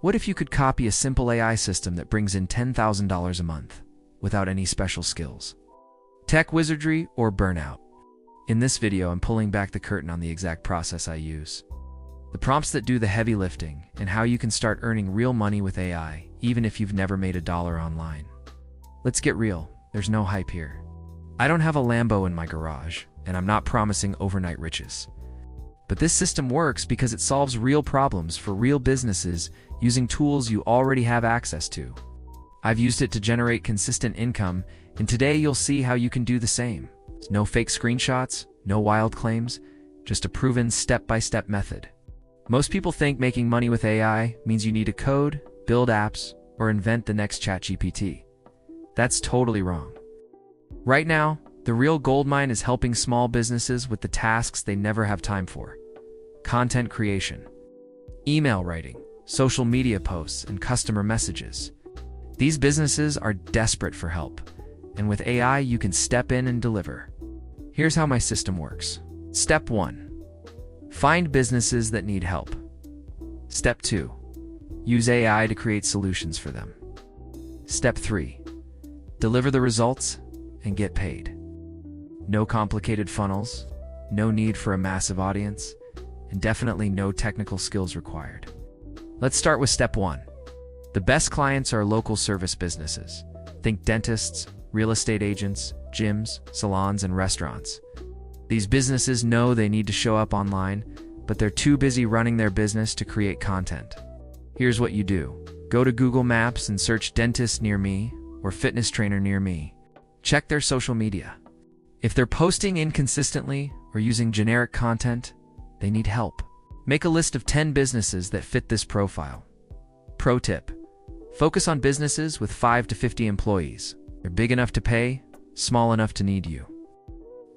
What if you could copy a simple AI system that brings in $10,000 a month without any special skills? Tech wizardry or burnout? In this video, I'm pulling back the curtain on the exact process I use. The prompts that do the heavy lifting and how you can start earning real money with AI, even if you've never made a dollar online. Let's get real, there's no hype here. I don't have a Lambo in my garage, and I'm not promising overnight riches. But this system works because it solves real problems for real businesses using tools you already have access to. I've used it to generate consistent income, and today you'll see how you can do the same. No fake screenshots, no wild claims, just a proven step-by-step method. Most people think making money with AI means you need to code, build apps, or invent the next ChatGPT. That's totally wrong. Right now, the real goldmine is helping small businesses with the tasks they never have time for. Content creation, email writing, social media posts, and customer messages. These businesses are desperate for help, and with AI you can step in and deliver. Here's how my system works. Step 1. Find businesses that need help. Step 2. Use AI to create solutions for them. Step 3. Deliver the results and get paid. No complicated funnels, no need for a massive audience, and definitely no technical skills required. Let's start with step 1. The best clients are local service businesses. Think dentists, real estate agents, gyms, salons, and restaurants. These businesses know they need to show up online, but they're too busy running their business to create content. Here's what you do. Go to Google Maps and search dentist near me or fitness trainer near me. Check their social media. If they're posting inconsistently or using generic content, they need help. Make a list of 10 businesses that fit this profile. Pro tip: focus on businesses with 5 to 50 employees. They're big enough to pay, small enough to need you.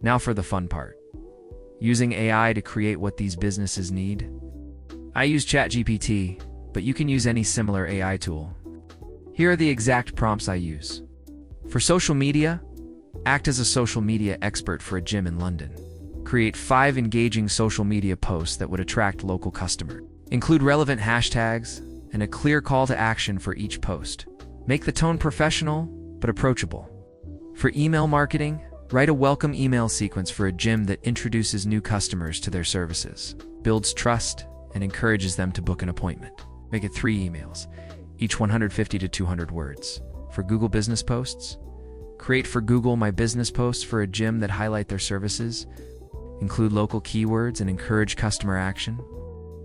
Now for the fun part. Using AI to create what these businesses need. I use ChatGPT, but you can use any similar AI tool. Here are the exact prompts I use. For social media, act as a social media expert for a gym in London. Create 5 engaging social media posts that would attract local customers. Include relevant hashtags and a clear call to action for each post. Make the tone professional but approachable. For email marketing, write a welcome email sequence for a gym that introduces new customers to their services, builds trust, and encourages them to book an appointment. Make it 3 emails, each 150 to 200 words. For Google Business posts, create for Google My Business posts for a gym that highlight their services. Include local keywords and encourage customer action.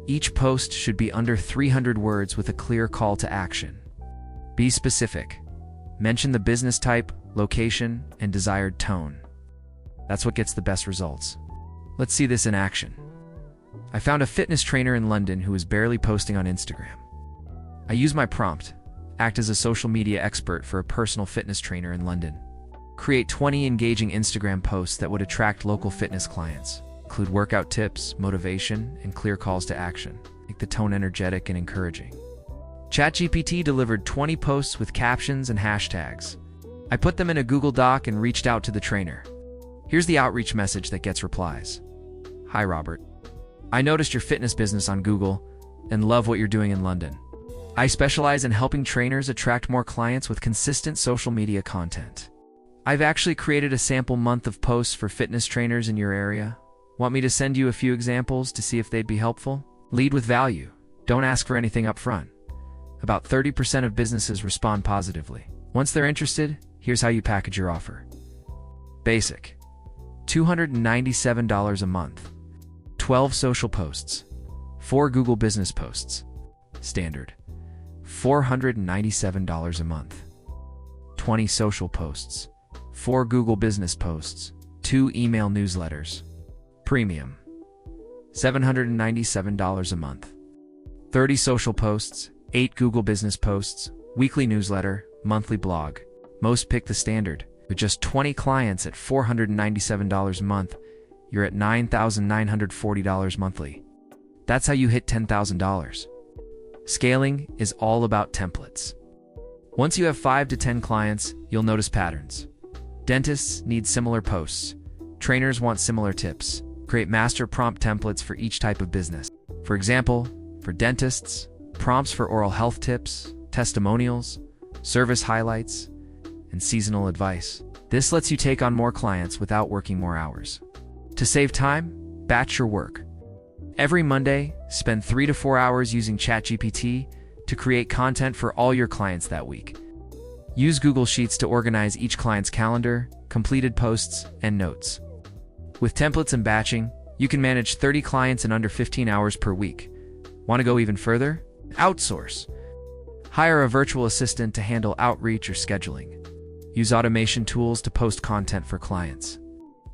Each post should be under 300 words with a clear call to action. Be specific. Mention the business type, location, and desired tone. That's what gets the best results. Let's see this in action. I found a fitness trainer in London who is barely posting on Instagram. I use my prompt: act as a social media expert for a personal fitness trainer in London. Create 20 engaging Instagram posts that would attract local fitness clients. Include workout tips, motivation, and clear calls to action. Make the tone energetic and encouraging. ChatGPT delivered 20 posts with captions and hashtags. I put them in a Google Doc and reached out to the trainer. Here's the outreach message that gets replies. Hi Robert. I noticed your fitness business on Google and love what you're doing in London. I specialize in helping trainers attract more clients with consistent social media content. I've actually created a sample month of posts for fitness trainers in your area. Want me to send you a few examples to see if they'd be helpful? Lead with value. Don't ask for anything up front. About 30% of businesses respond positively. Once they're interested, here's how you package your offer. Basic: $297 a month. 12 social posts. 4 Google Business posts. Standard: $497 a month. 20 social posts. 4 Google Business posts. 2 email newsletters. Premium: $797 a month. 30 social posts. 8 Google Business posts. Weekly newsletter. Monthly blog. Most pick the standard. With just 20 clients at $497 a month, you're at $9,940 monthly. That's how you hit $10,000. Scaling is all about templates. Once you have 5 to 10 clients, you'll notice patterns. Dentists need similar posts. Trainers want similar tips. Create master prompt templates for each type of business. For example, for dentists, prompts for oral health tips, testimonials, service highlights, and seasonal advice. This lets you take on more clients without working more hours. To save time, batch your work. Every Monday, spend 3 to 4 hours using ChatGPT to create content for all your clients that week. Use Google Sheets to organize each client's calendar, completed posts, and notes. With templates and batching, you can manage 30 clients in under 15 hours per week. Want to go even further? Outsource. Hire a virtual assistant to handle outreach or scheduling. Use automation tools to post content for clients.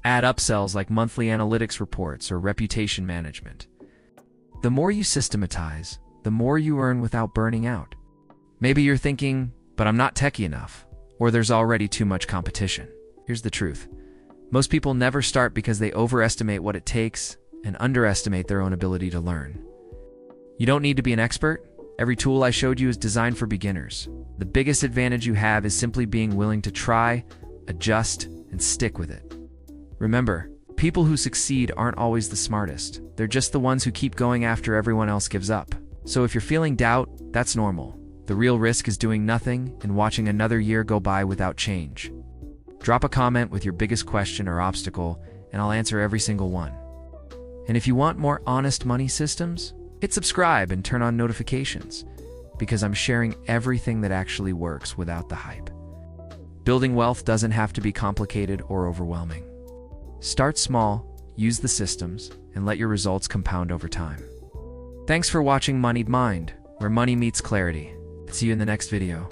Add upsells like monthly analytics reports or reputation management. The more you systematize, the more you earn without burning out. Maybe you're thinking, but I'm not techie enough, or there's already too much competition. Here's the truth. Most people never start because they overestimate what it takes and underestimate their own ability to learn. You don't need to be an expert. Every tool I showed you is designed for beginners. The biggest advantage you have is simply being willing to try, adjust, and stick with it. Remember, people who succeed aren't always the smartest. They're just the ones who keep going after everyone else gives up. So if you're feeling doubt, that's normal. The real risk is doing nothing and watching another year go by without change. Drop a comment with your biggest question or obstacle, and I'll answer every single one. And if you want more honest money systems, hit subscribe and turn on notifications, because I'm sharing everything that actually works without the hype. Building wealth doesn't have to be complicated or overwhelming. Start small, use the systems, and let your results compound over time. Thanks for watching Moneyed Mind, where money meets clarity. See you in the next video.